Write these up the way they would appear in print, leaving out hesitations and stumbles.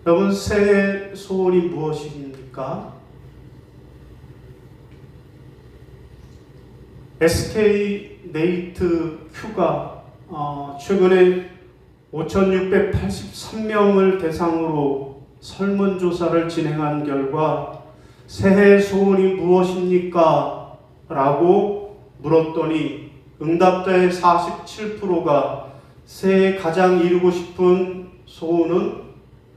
여러분, 새해 소원이 무엇입니까? SK 네이트 큐가 최근에 5,683명을 대상으로 설문조사를 진행한 결과 새해 소원이 무엇입니까? 라고 물었더니 응답자의 47%가 새해 가장 이루고 싶은 소원은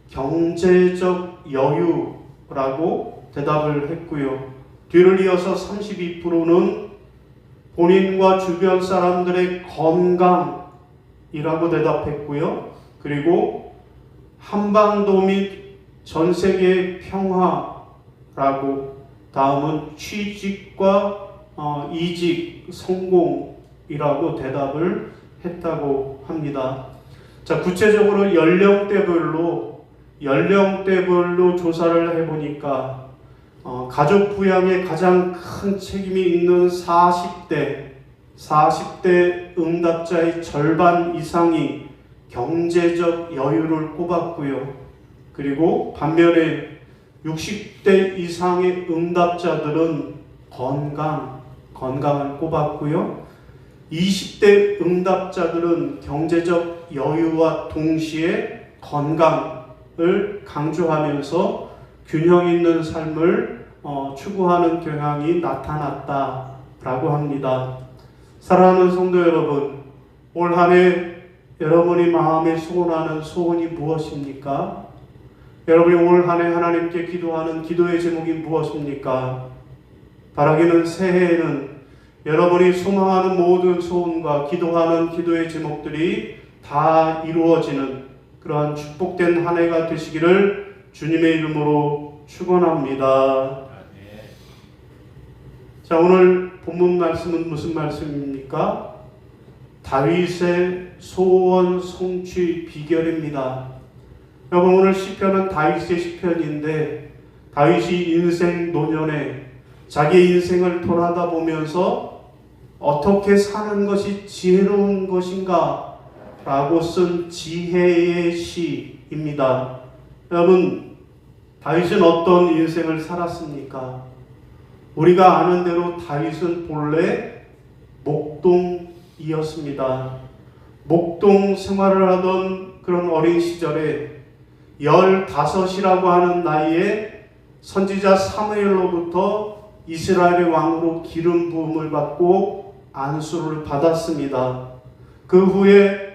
경제적 여유라고 대답을 했고요. 뒤를 이어서 32%는 본인과 주변 사람들의 건강이라고 대답했고요. 그리고 한반도 및 전 세계 평화라고, 다음은 취직과 이직 성공이라고 대답을 했다고 합니다. 자, 구체적으로 연령대별로 조사를 해보니까 가족 부양에 가장 큰 책임이 있는 40대 응답자의 절반 이상이 경제적 여유를 꼽았고요. 그리고 반면에 60대 이상의 응답자들은 건강을 꼽았고요. 20대 응답자들은 경제적 여유와 동시에 건강을 강조하면서 균형 있는 삶을 추구하는 경향이 나타났다라고 합니다. 사랑하는 성도 여러분, 올 한 해 여러분이 마음에 소원하는 소원이 무엇입니까? 여러분이 올 한 해 하나님께 기도하는 기도의 제목이 무엇입니까? 바라기는 새해에는 여러분이 소망하는 모든 소원과 기도하는 기도의 제목들이 다 이루어지는 그러한 축복된 한 해가 되시기를 주님의 이름으로 축원합니다. 자, 오늘 본문 말씀은 무슨 말씀입니까? 다윗의 소원 성취 비결입니다. 여러분, 오늘 시편은 다윗의 시편인데 다윗이 인생 노년에 자기 인생을 돌아다 보면서 어떻게 사는 것이 지혜로운 것인가 라고 쓴 지혜의 시입니다. 여러분, 다윗은 어떤 인생을 살았습니까? 우리가 아는 대로 다윗은 본래 목동이었습니다. 목동 생활을 하던 그런 어린 시절에 15이라고 하는 나이에 선지자 사무엘로부터 이스라엘의 왕으로 기름 부음을 받고 안수를 받았습니다. 그 후에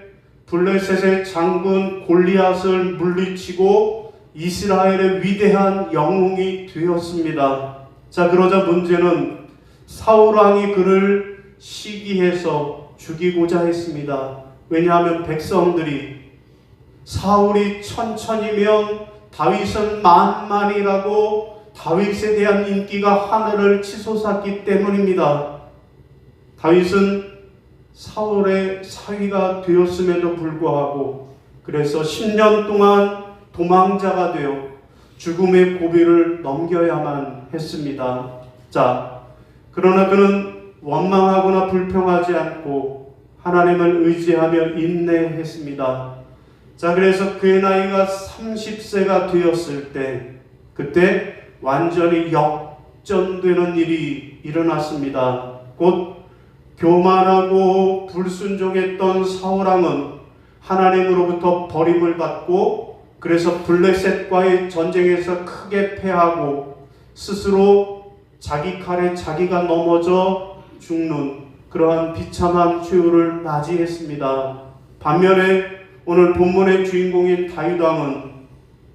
블레셋의 장군 골리앗을 물리치고 이스라엘의 위대한 영웅이 되었습니다. 자, 그러자 문제는 사울 왕이 그를 시기해서 죽이고자 했습니다. 왜냐하면 백성들이 사울이 천천이면 다윗은 만만이라고 다윗에 대한 인기가 하늘을 치솟았기 때문입니다. 다윗은 사울의 사위가 되었음에도 불구하고 그래서 10년 동안 도망자가 되어 죽음의 고비를 넘겨야만 했습니다. 자, 그러나 그는 원망하거나 불평하지 않고 하나님을 의지하며 인내했습니다. 자, 그래서 그의 나이가 30세가 되었을 때 그때 완전히 역전되는 일이 일어났습니다. 곧 교만하고 불순종했던 사울왕은 하나님으로부터 버림을 받고 그래서 블레셋과의 전쟁에서 크게 패하고 스스로 자기 칼에 자기가 넘어져 죽는 그러한 비참한 최후를 맞이했습니다. 반면에 오늘 본문의 주인공인 다윗왕은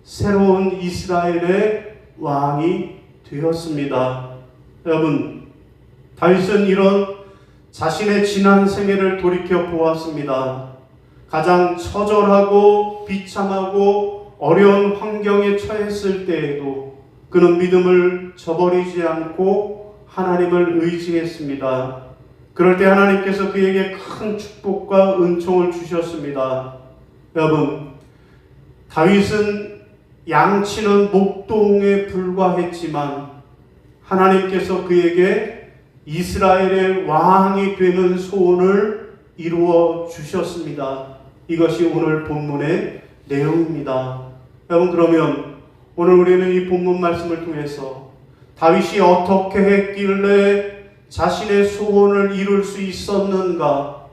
새로운 이스라엘의 왕이 되었습니다. 여러분, 다윗은 이런 자신의 지난 생애를 돌이켜 보았습니다. 가장 처절하고 비참하고 어려운 환경에 처했을 때에도 그는 믿음을 저버리지 않고 하나님을 의지했습니다. 그럴 때 하나님께서 그에게 큰 축복과 은총을 주셨습니다. 여러분, 다윗은 양치는 목동에 불과했지만 하나님께서 그에게 이스라엘의 왕이 되는 소원을 이루어 주셨습니다. 이것이 오늘 본문의 내용입니다. 여러분, 그러면 오늘 우리는 이 본문 말씀을 통해서 다윗이 어떻게 했길래 자신의 소원을 이룰 수 있었는가?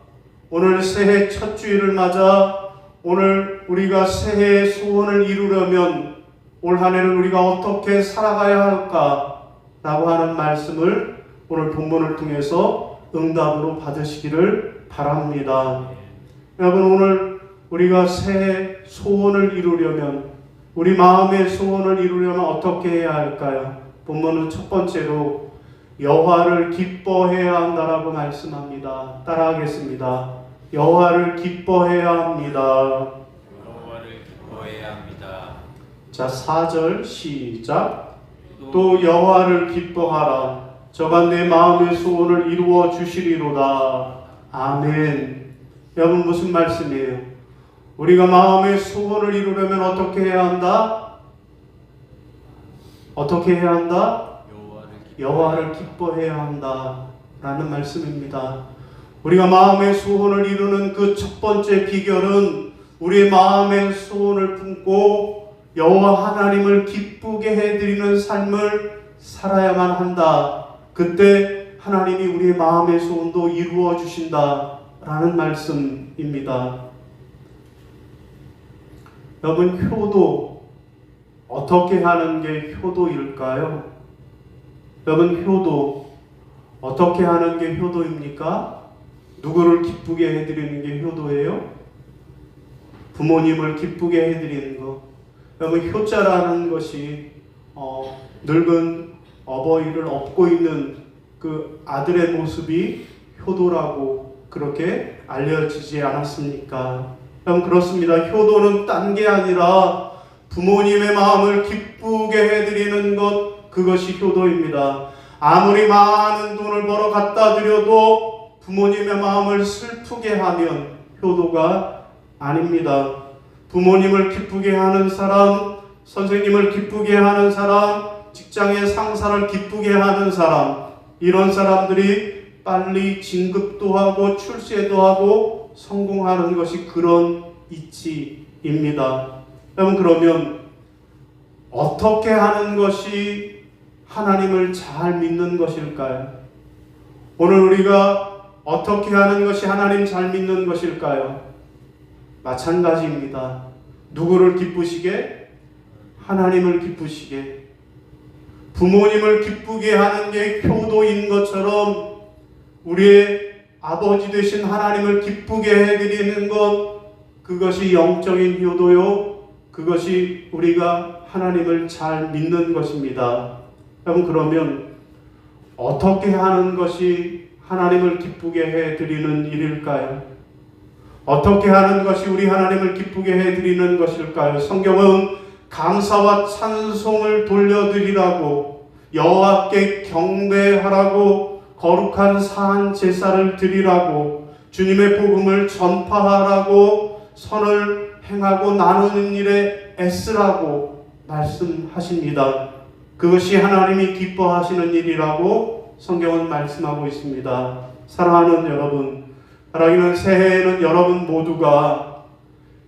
오늘 새해 첫 주일을 맞아 오늘 우리가 새해의 소원을 이루려면 올 한 해를 우리가 어떻게 살아가야 할까? 라고 하는 말씀을 오늘 본문을 통해서 응답으로 받으시기를 바랍니다. 여러분, 오늘 우리가 새해 소원을 이루려면, 우리 마음의 소원을 이루려면 어떻게 해야 할까요? 본문은 첫 번째로 여호와를 기뻐해야 한다라고 말씀합니다. 따라하겠습니다. 여호와를 기뻐해야 합니다. 여호와를 기뻐해야 합니다. 자, 4절 시작. 또 여호와를 기뻐하라. 저가 내 마음의 소원을 이루어 주시리로다. 아멘. 여러분, 무슨 말씀이에요? 우리가 마음의 소원을 이루려면 어떻게 해야 한다? 어떻게 해야 한다? 여호와를 기뻐해야 한다 라는 말씀입니다. 우리가 마음의 소원을 이루는 그 첫 번째 비결은 우리의 마음의 소원을 품고 여호와 하나님을 기쁘게 해드리는 삶을 살아야만 한다. 그때 하나님이 우리의 마음의 소원도 이루어 주신다 라는 말씀입니다. 여러분, 효도 어떻게 하는 게 효도일까요? 여러분, 효도 어떻게 하는 게 효도입니까? 누구를 기쁘게 해드리는 게 효도예요? 부모님을 기쁘게 해드리는 거. 여러분, 효자라는 것이 늙은 어버이를 업고 있는 그 아들의 모습이 효도라고 그렇게 알려지지 않았습니까? 여러분, 그렇습니다. 효도는 딴 게 아니라 부모님의 마음을 기쁘게 해드리는 것, 그것이 효도입니다. 아무리 많은 돈을 벌어 갖다 드려도 부모님의 마음을 슬프게 하면 효도가 아닙니다. 부모님을 기쁘게 하는 사람, 선생님을 기쁘게 하는 사람, 직장의 상사를 기쁘게 하는 사람, 이런 사람들이 빨리 진급도 하고 출세도 하고 성공하는 것이 그런 이치입니다. 여러분, 그러면 어떻게 하는 것이 하나님을 잘 믿는 것일까요? 오늘 우리가 어떻게 하는 것이 하나님 잘 믿는 것일까요? 마찬가지입니다. 누구를 기쁘시게? 하나님을 기쁘시게. 부모님을 기쁘게 하는 게 효도인 것처럼 우리의 아버지 되신 하나님을 기쁘게 해드리는 것, 그것이 영적인 효도요. 그것이 우리가 하나님을 잘 믿는 것입니다. 여러분, 그러면 어떻게 하는 것이 하나님을 기쁘게 해드리는 일일까요? 어떻게 하는 것이 우리 하나님을 기쁘게 해드리는 것일까요? 성경은 감사와 찬송을 돌려드리라고, 여호와께 경배하라고, 거룩한 산 제사를 드리라고, 주님의 복음을 전파하라고, 선을 행하고 나누는 일에 애쓰라고 말씀하십니다. 그것이 하나님이 기뻐하시는 일이라고 성경은 말씀하고 있습니다. 사랑하는 여러분, 바라기는 새해에는 여러분 모두가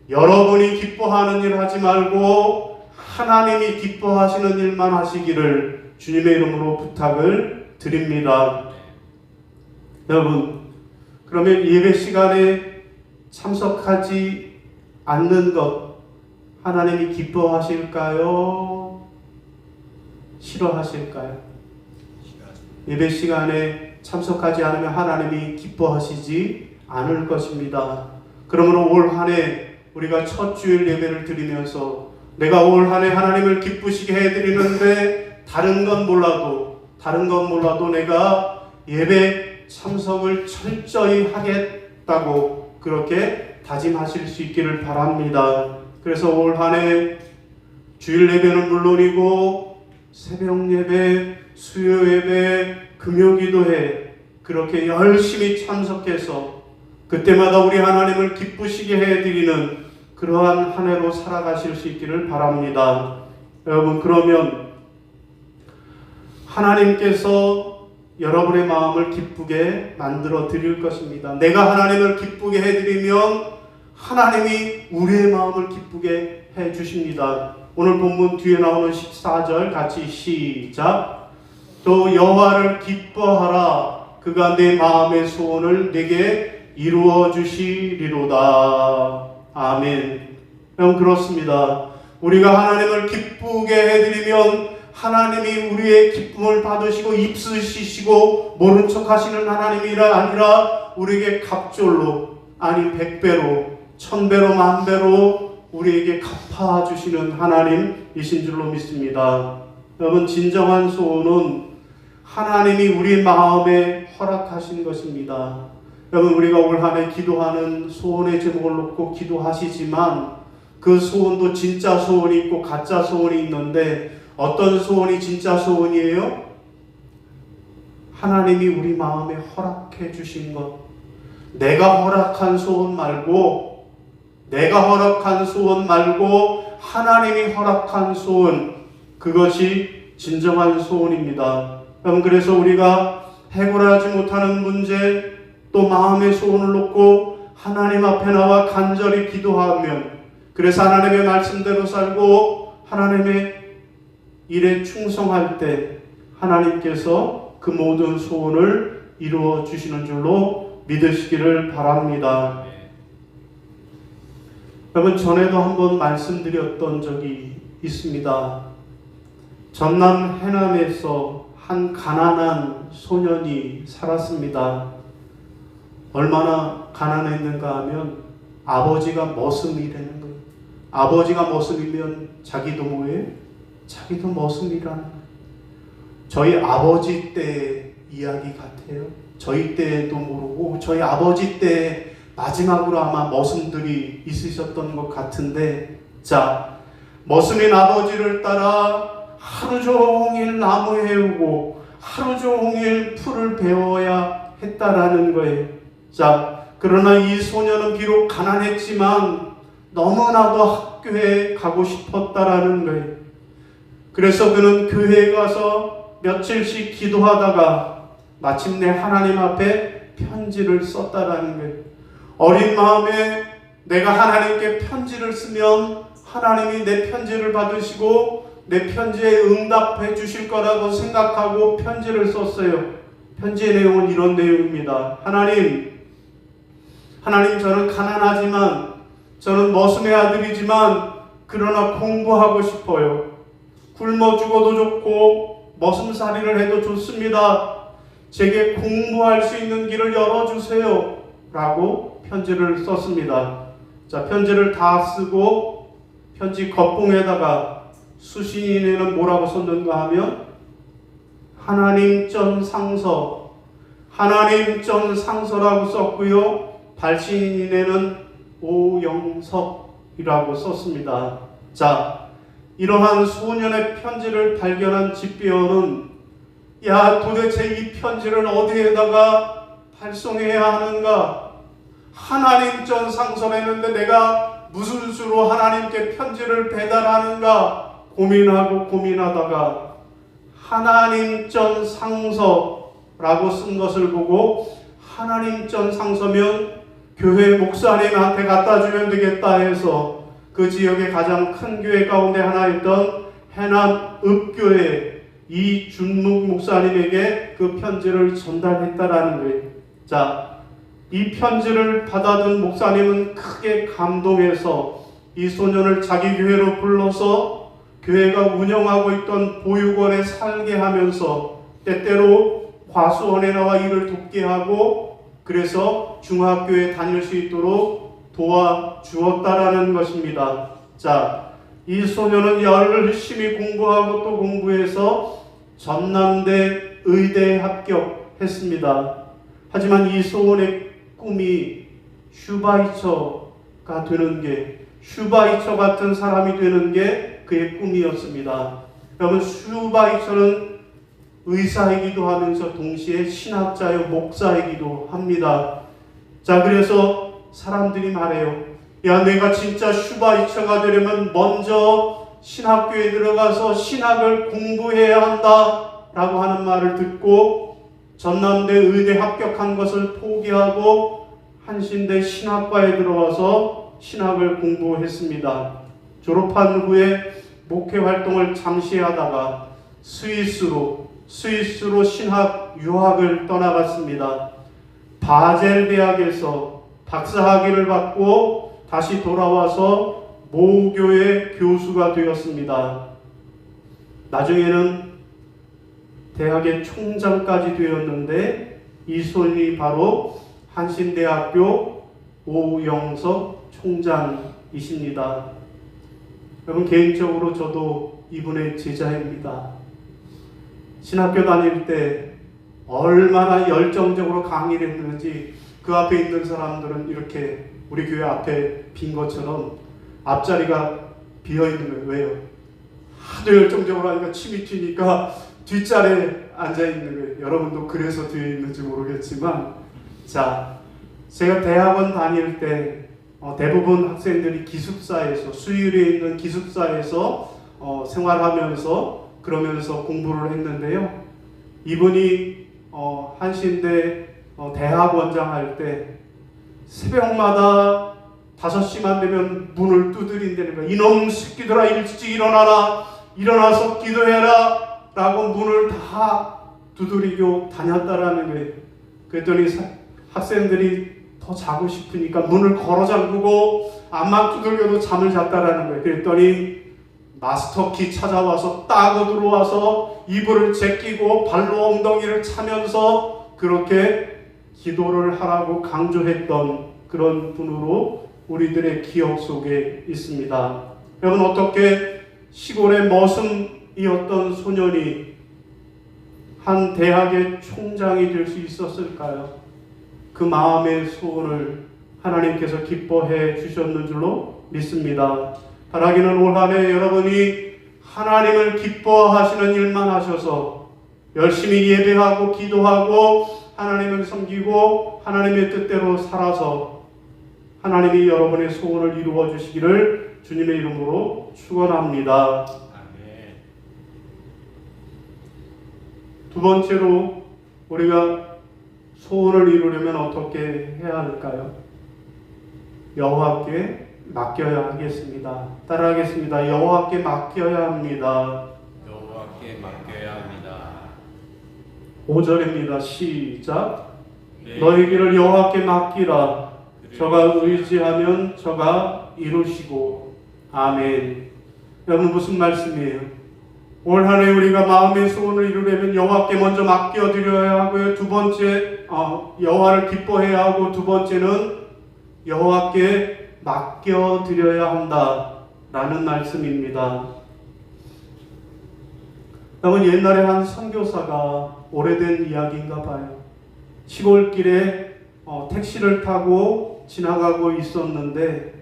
여러분이 기뻐하는 일 하지 말고 하나님이 기뻐하시는 일만 하시기를 주님의 이름으로 부탁을 드립니다. 여러분, 그러면 예배 시간에 참석하지 않는 것 하나님이 기뻐하실까요? 싫어하실까요? 예배 시간에 참석하지 않으면 하나님이 기뻐하시지 않을 것입니다. 그러므로 올 한 해 우리가 첫 주일 예배를 드리면서 내가 올 한 해 하나님을 기쁘시게 해드리는데 다른 건 몰라도 내가 예배 참석을 철저히 하겠다고 그렇게 다짐하실 수 있기를 바랍니다. 그래서 올 한 해 주일 예배는 물론이고 새벽 예배, 수요 예배, 금요 기도회 그렇게 열심히 참석해서 그때마다 우리 하나님을 기쁘시게 해드리는 그러한 한 해로 살아가실 수 있기를 바랍니다. 여러분, 그러면 하나님께서 여러분의 마음을 기쁘게 만들어 드릴 것입니다. 내가 하나님을 기쁘게 해드리면 하나님이 우리의 마음을 기쁘게 해 주십니다. 오늘 본문 뒤에 나오는 14절 같이 시작. 또 여호와를 기뻐하라. 그가 내 마음의 소원을 내게 이루어 주시리로다. 아멘. 여러분, 그렇습니다. 우리가 하나님을 기쁘게 해드리면 하나님이 우리의 기쁨을 받으시고 입쓰시고 모른 척 하시는 하나님이라 아니라 우리에게 갑절로, 아니 100배로 1000배로 만배로 우리에게 갚아주시는 하나님이신 줄로 믿습니다. 여러분, 진정한 소원은 하나님이 우리 마음에 허락하신 것입니다. 여러분, 우리가 올 한 해 기도하는 소원의 제목을 놓고 기도하시지만 그 소원도 진짜 소원이 있고 가짜 소원이 있는데 어떤 소원이 진짜 소원이에요? 하나님이 우리 마음에 허락해 주신 것. 내가 허락한 소원 말고 하나님이 허락한 소원, 그것이 진정한 소원입니다. 여러분, 그래서 우리가 해결하지 못하는 문제, 또 마음의 소원을 놓고 하나님 앞에 나와 간절히 기도하면, 그래서 하나님의 말씀대로 살고 하나님의 일에 충성할 때 하나님께서 그 모든 소원을 이루어 주시는 줄로 믿으시기를 바랍니다. 여러분, 전에도 한번 말씀드렸던 적이 있습니다. 전남 해남에서 한 가난한 소년이 살았습니다. 얼마나 가난했는가 하면 아버지가 머슴이라는 거예요. 아버지가 머슴이면 자기도 뭐예요? 자기도 머슴이라는 거예요. 저희 아버지 때 이야기 같아요. 저희 때도 모르고 저희 아버지 때 마지막으로 아마 머슴들이 있으셨던 것 같은데, 자, 머슴인 아버지를 따라 하루 종일 나무 해오고 하루 종일 풀을 베어야 했다라는 거예요. 자, 그러나 이 소년은 비록 가난했지만 너무나도 학교에 가고 싶었다라는 거예요. 그래서 그는 교회에 가서 며칠씩 기도하다가 마침내 하나님 앞에 편지를 썼다라는 거예요. 어린 마음에 내가 하나님께 편지를 쓰면 하나님이 내 편지를 받으시고 내 편지에 응답해 주실 거라고 생각하고 편지를 썼어요. 편지의 내용은 이런 내용입니다. 하나님, 저는 가난하지만, 저는 머슴의 아들이지만 그러나 공부하고 싶어요. 굶어 죽어도 좋고 머슴살이를 해도 좋습니다. 제게 공부할 수 있는 길을 열어주세요 라고 편지를 썼습니다. 자, 편지를 다 쓰고 편지 겉봉에다가 수신인에는 뭐라고 썼는가 하면 하나님 전 상서라고 썼고요. 발신인에는 오영섭이라고 썼습니다. 자, 이러한 소년의 편지를 발견한 집배원은 야, 도대체 이 편지를 어디에다가 발송해야 하는가? 하나님 전 상서했는데 내가 무슨 수로 하나님께 편지를 배달하는가? 고민하다가 하나님 전 상서라고 쓴 것을 보고 하나님 전 상서면 교회 목사님한테 갖다 주면 되겠다 해서 그 지역의 가장 큰 교회 가운데 하나였던 해남 읍교회 이준묵 목사님에게 그 편지를 전달했다라는 거예요. 자, 이 편지를 받아든 목사님은 크게 감동해서 이 소년을 자기 교회로 불러서 교회가 운영하고 있던 보육원에 살게 하면서 때때로 과수원에 나와 일을 돕게 하고 그래서 중학교에 다닐 수 있도록 도와주었다라는 것입니다. 자, 이 소년은 열심히 공부하고 또 공부해서 전남대 의대에 합격했습니다. 하지만 이 소년의 꿈이 슈바이처가 되는 게, 슈바이처 같은 사람이 되는 게 그의 꿈이었습니다. 여러분, 슈바이처는 의사이기도 하면서 동시에 신학자요 목사이기도 합니다. 자, 그래서 사람들이 말해요. 야, 내가 진짜 슈바이처가 되려면 먼저 신학교에 들어가서 신학을 공부해야 한다 라고 하는 말을 듣고 전남대 의대 합격한 것을 포기하고 한신대 신학과에 들어와서 신학을 공부했습니다. 졸업한 후에 목회 활동을 잠시 하다가 스위스로 신학 유학을 떠나갔습니다. 바젤 대학에서 박사학위를 받고 다시 돌아와서 모교의 교수가 되었습니다. 나중에는 대학의 총장까지 되었는데 이 손이 바로 한신대학교 오영석 총장이십니다. 여러분, 개인적으로 저도 이분의 제자입니다. 신학교 다닐 때 얼마나 열정적으로 강의를 했는지 그 앞에 있는 사람들은 이렇게 우리 교회 앞에 빈 것처럼 앞자리가 비어있는 거예요. 왜요? 하도 열정적으로 하니까 침이 튀니까 뒷자리에 앉아있는 거예요. 여러분도 그래서 뒤에 있는지 모르겠지만, 자, 제가 대학원 다닐 때 대부분 학생들이 기숙사에서, 수유리에 있는 기숙사에서 생활하면서 그러면서 공부를 했는데요. 이분이 한신대 대학원장 할 때 새벽마다 5시만 되면 문을 두드린다는 거예요. 이놈 새끼들아, 일찍 일어나라, 일어나서 기도해라 라고 문을 다 두드리고 다녔다라는 거예요. 그랬더니 학생들이 더 자고 싶으니까 문을 걸어 잠그고 안만 두들겨도 잠을 잤다라는 거예요. 그랬더니 마스터키 찾아와서 따고 들어와서 이불을 제끼고 발로 엉덩이를 차면서 그렇게 기도를 하라고 강조했던 그런 분으로 우리들의 기억 속에 있습니다. 여러분, 어떻게 시골의 머슴이었던 소년이 한 대학의 총장이 될 수 있었을까요? 그 마음의 소원을 하나님께서 기뻐해 주셨는 줄로 믿습니다. 바라기는 올 한 해 여러분이 하나님을 기뻐하시는 일만 하셔서 열심히 예배하고 기도하고 하나님을 섬기고 하나님의 뜻대로 살아서 하나님이 여러분의 소원을 이루어 주시기를 주님의 이름으로 축원합니다. 아멘. 두 번째로 우리가 소원을 이루려면 어떻게 해야 할까요? 여호와께 맡겨야 하겠습니다. 따라하겠습니다. 여호와께 맡겨야 합니다. 여호와께 맡겨야 합니다. 5절입니다. 시작. 네. 너희 길을 여호와께 맡기라. 저가 의지하면 저가 이루시고. 아멘. 여러분, 무슨 말씀이에요? 올 한 해 우리가 마음의 소원을 이루려면 여호와께 먼저 맡겨드려야 하고요. 두 번째, 여호와를 기뻐해야 하고, 두 번째는 여호와께 맡겨드려야 한다라는 말씀입니다. 여러분, 옛날에 한 선교사가, 오래된 이야기인가 봐요. 시골길에 택시를 타고 지나가고 있었는데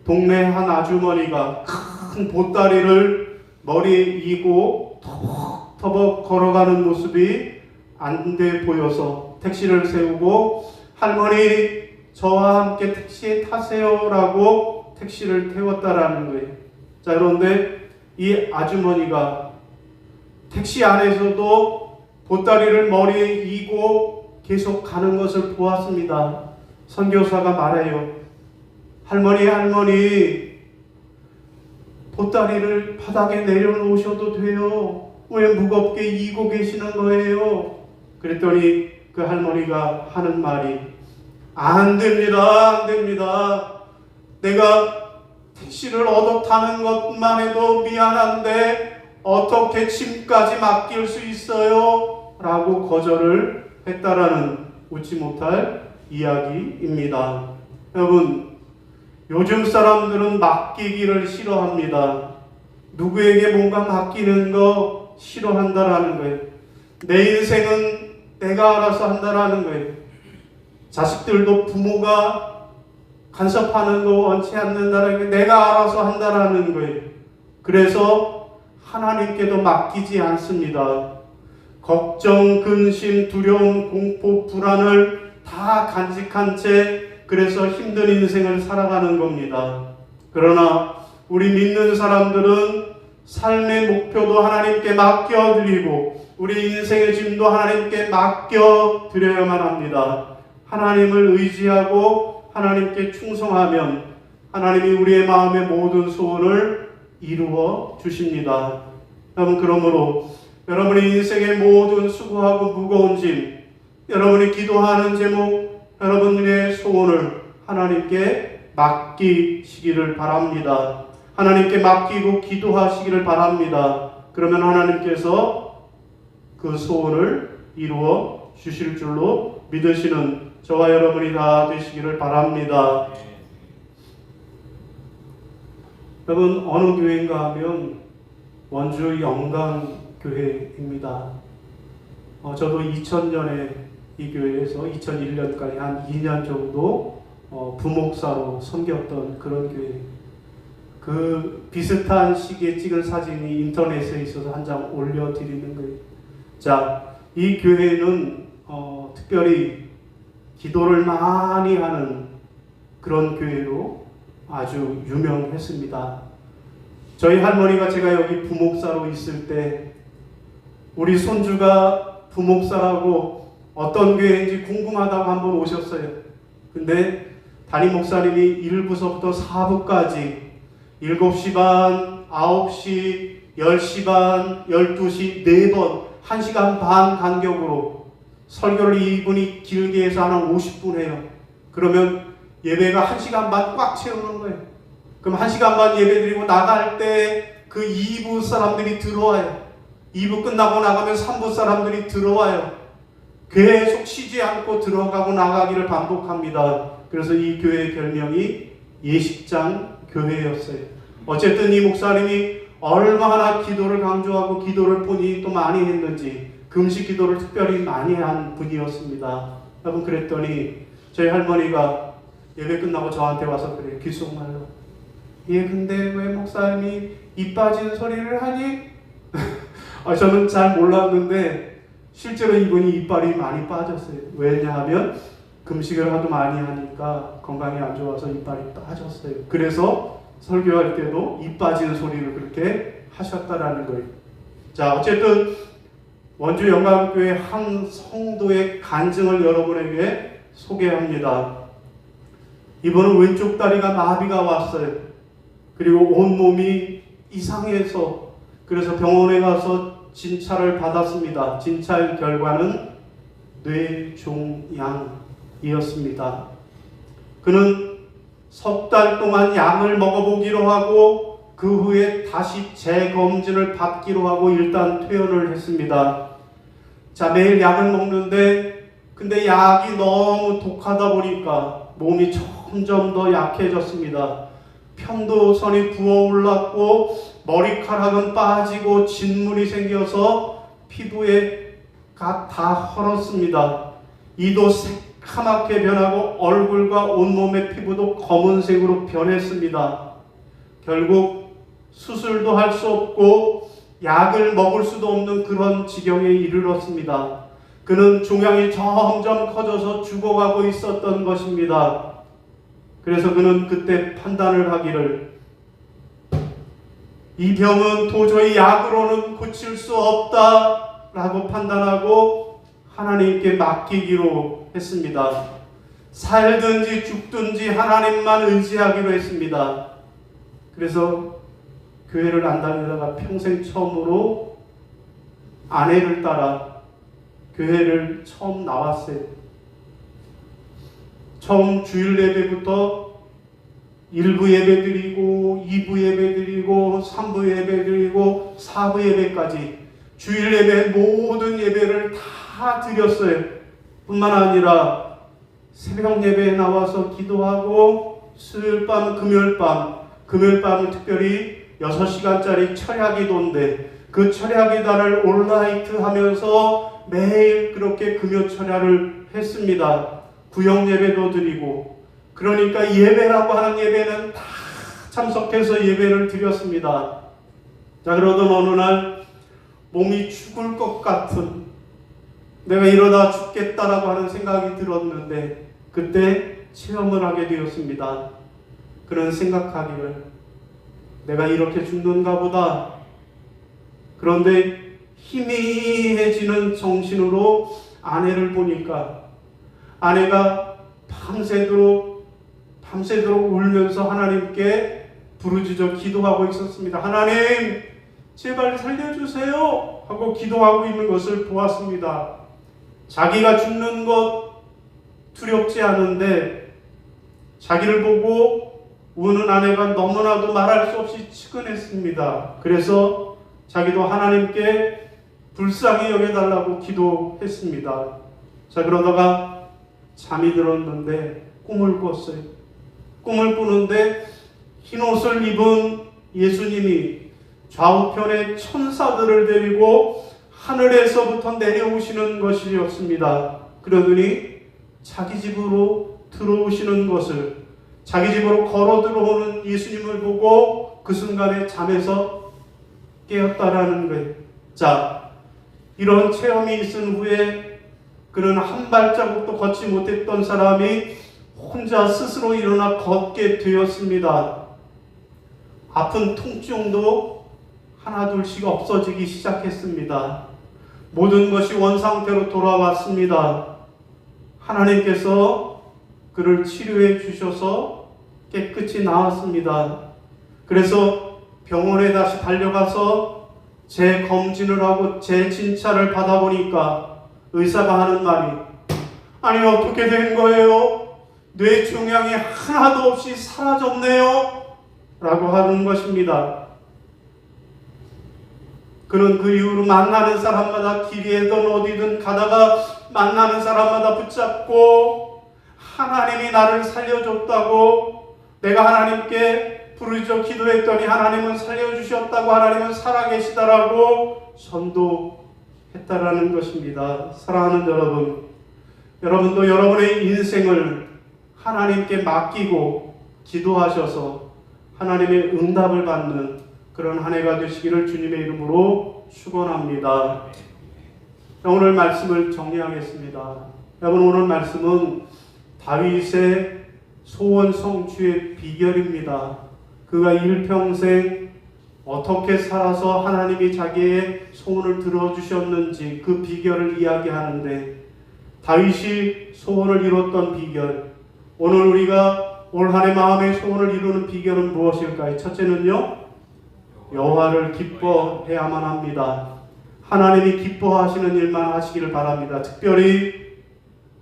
동네 한 아주머니가 큰 보따리를 머리에 이고 터벅터벅 걸어가는 모습이 안 돼 보여서 택시를 세우고, 할머니 저와 함께 택시에 타세요라고 택시를 태웠다라는 거예요. 자, 그런데 이 아주머니가 택시 안에서도 보따리를 머리에 이고 계속 가는 것을 보았습니다. 선교사가 말해요. 할머니, 보따리를 바닥에 내려놓으셔도 돼요. 왜 무겁게 이고 계시는 거예요? 그랬더니 그 할머니가 하는 말이, 안 됩니다. 내가 택시를 얻어 타는 것만 해도 미안한데 어떻게 짐까지 맡길 수 있어요? 라고 거절을 했다라는 웃지 못할 이야기입니다. 여러분, 요즘 사람들은 맡기기를 싫어합니다. 누구에게 뭔가 맡기는 거 싫어한다라는 거예요. 내 인생은 내가 알아서 한다라는 거예요. 자식들도 부모가 간섭하는 거 원치 않는다라는 게 내가 알아서 한다라는 거예요. 그래서 하나님께도 맡기지 않습니다. 걱정, 근심, 두려움, 공포, 불안을 다 간직한 채 그래서 힘든 인생을 살아가는 겁니다. 그러나 우리 믿는 사람들은 삶의 목표도 하나님께 맡겨드리고 우리 인생의 짐도 하나님께 맡겨드려야만 합니다. 하나님을 의지하고 하나님께 충성하면 하나님이 우리의 마음의 모든 소원을 이루어 주십니다. 여러분, 그러므로 여러분의 인생의 모든 수고하고 무거운 짐, 여러분이 기도하는 제목, 여러분들의 소원을 하나님께 맡기시기를 바랍니다. 하나님께 맡기고 기도하시기를 바랍니다. 그러면 하나님께서 그 소원을 이루어 주실 줄로 믿으시는 저와 여러분이 다 되시기를 바랍니다. 여러분, 어느 교회인가 하면 원주 영광교회입니다. 저도 2000년에 이 교회에서 2001년까지 한 2년 정도 부목사로 섬겼던 그런 교회. 그 비슷한 시기에 찍은 사진이 인터넷에 있어서 한 장 올려드리는 거예요. 자, 이 교회는 특별히 기도를 많이 하는 그런 교회로 아주 유명했습니다. 저희 할머니가 제가 여기 부목사로 있을 때 우리 손주가 부목사라고 어떤 교회인지 궁금하다고 한번 오셨어요. 근데 담임 목사님이 1부서부터 4부까지 7시 반, 9시, 10시 반, 12시 4번 1시간 반 간격으로 설교를 이분이 길게 해서 한 50분 해요. 그러면 예배가 1시간 반 꽉 채우는 거예요. 그럼 1시간 반 예배 드리고 나갈 때 그 2부 사람들이 들어와요. 2부 끝나고 나가면 3부 사람들이 들어와요. 계속 쉬지 않고 들어가고 나가기를 반복합니다. 그래서 이 교회의 별명이 예식장 교회였어요. 어쨌든 이 목사님이 얼마나 기도를 강조하고 기도를 본인이 또 많이 했는지 금식 기도를 특별히 많이 한 분이었습니다. 여러분, 그랬더니 저희 할머니가 예배 끝나고 저한테 와서 그래요. 귓속말로. 예, 근데 왜 목사님이 입 빠진 소리를 하니? 저는 잘 몰랐는데 실제로 이분이 이빨이 많이 빠졌어요. 왜냐하면 금식을 하도 많이 하니까 건강이 안 좋아서 이빨이 빠졌어요. 그래서 설교할 때도 입 빠지는 소리를 그렇게 하셨다라는 거예요. 자, 어쨌든 원주 영광교회 한 성도의 간증을 여러분에게 소개합니다. 이분은 왼쪽 다리가 마비가 왔어요. 그리고 온몸이 이상해서 그래서 병원에 가서 진찰을 받았습니다. 진찰 결과는 뇌종양이었습니다. 그는 석 달 동안 약을 먹어보기로 하고 그 후에 다시 재검진을 받기로 하고 일단 퇴원을 했습니다. 자, 매일 약을 먹는데 근데 약이 너무 독하다 보니까 몸이 점점 더 약해졌습니다. 편도선이 부어올랐고 머리카락은 빠지고 진물이 생겨서 피부가 다 헐었습니다. 이도 새카맣게 변하고 얼굴과 온몸의 피부도 검은색으로 변했습니다. 결국 수술도 할 수 없고 약을 먹을 수도 없는 그런 지경에 이르렀습니다. 그는 종양이 점점 커져서 죽어가고 있었던 것입니다. 그래서 그는 그때 판단을 하기를 이 병은 도저히 약으로는 고칠 수 없다라고 판단하고 하나님께 맡기기로 했습니다. 살든지 죽든지 하나님만 의지하기로 했습니다. 그래서 교회를 안 다니다가 평생 처음으로 아내를 따라 교회를 처음 나왔어요. 처음 주일 예배부터 1부 예배 드리고 2부 예배 드리고 3부 예배 드리고 4부 예배까지 주일 예배 모든 예배를 다 드렸어요. 뿐만 아니라 새벽 예배에 나와서 기도하고 수요일 밤, 금요일 밤은 특별히 6시간짜리 철야기도인데 그 철야기도를 온라이트 하면서 매일 그렇게 금요 철야를 했습니다. 구역 예배도 드리고 그러니까 예배라고 하는 예배는 다 참석해서 예배를 드렸습니다. 자, 그러던 어느 날 몸이 죽을 것 같은 내가 이러다 죽겠다라고 하는 생각이 들었는데 그때 체험을 하게 되었습니다. 그런 생각하기를 내가 이렇게 죽는가 보다. 그런데 희미해지는 정신으로 아내를 보니까 아내가 밤새도록 밤새도록 울면서 하나님께 부르짖어 기도하고 있었습니다. 하나님, 제발 살려주세요 하고 기도하고 있는 것을 보았습니다. 자기가 죽는 것 두렵지 않은데 자기를 보고 우는 아내가 너무나도 말할 수 없이 측은했습니다. 그래서 자기도 하나님께 불쌍히 여겨달라고 기도했습니다. 자, 그러다가 잠이 들었는데 꿈을 꿨어요. 꿈을 꾸는데 흰 옷을 입은 예수님이 좌우편에 천사들을 데리고 하늘에서부터 내려오시는 것이었습니다. 그러더니 자기 집으로 들어오시는 것을, 자기 집으로 걸어 들어오는 예수님을 보고 그 순간에 잠에서 깨었다라는 거예요. 자, 이런 체험이 있은 후에 그는 한 발자국도 걷지 못했던 사람이 혼자 스스로 일어나 걷게 되었습니다. 아픈 통증도 하나둘씩 없어지기 시작했습니다. 모든 것이 원상태로 돌아왔습니다. 하나님께서 그를 치료해 주셔서 깨끗이 나았습니다. 그래서 병원에 다시 달려가서 재검진을 하고 재진찰을 받아보니까 의사가 하는 말이, 아니 어떻게 된 거예요? 뇌종양이 하나도 없이 사라졌네요 라고 하는 것입니다. 그는 그 이후로 만나는 사람마다 길이든 어디든 가다가 만나는 사람마다 붙잡고 하나님이 나를 살려줬다고, 내가 하나님께 부르짖어 기도했더니 하나님은 살려주셨다고, 하나님은 살아계시다라고 전도했다라는 것입니다. 사랑하는 여러분, 여러분도 여러분의 인생을 하나님께 맡기고 기도하셔서 하나님의 응답을 받는 그런 한 해가 되시기를 주님의 이름으로 축원합니다. 오늘 말씀을 정리하겠습니다. 여러분, 오늘 말씀은 다윗의 소원 성취의 비결입니다. 그가 일평생 어떻게 살아서 하나님이 자기의 소원을 들어주셨는지 그 비결을 이야기하는데, 다윗이 소원을 이뤘던 비결, 오늘 우리가 올 한 해 마음의 소원을 이루는 비결은 무엇일까요? 첫째는요, 여호와를 기뻐해야만 합니다. 하나님이 기뻐하시는 일만 하시기를 바랍니다. 특별히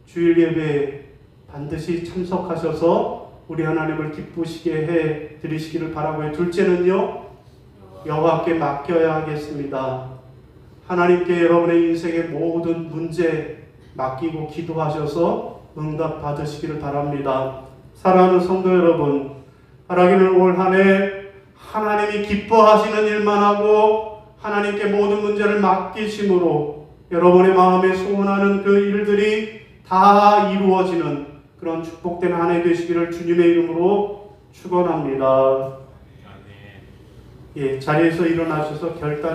주일 예배에 반드시 참석하셔서 우리 하나님을 기쁘시게 해 드리시기를 바라고요. 둘째는요, 여호와께 맡겨야 하겠습니다. 하나님께 여러분의 인생의 모든 문제 맡기고 기도하셔서 응답 받으시기를 바랍니다. 사랑하는 성도 여러분, 바라기는 올 한 해 하나님이 기뻐하시는 일만 하고 하나님께 모든 문제를 맡기심으로 여러분의 마음에 소원하는 그 일들이 다 이루어지는 그런 축복된 한 해 되시기를 주님의 이름으로 축원합니다. 예, 자리에서 일어나셔서 결단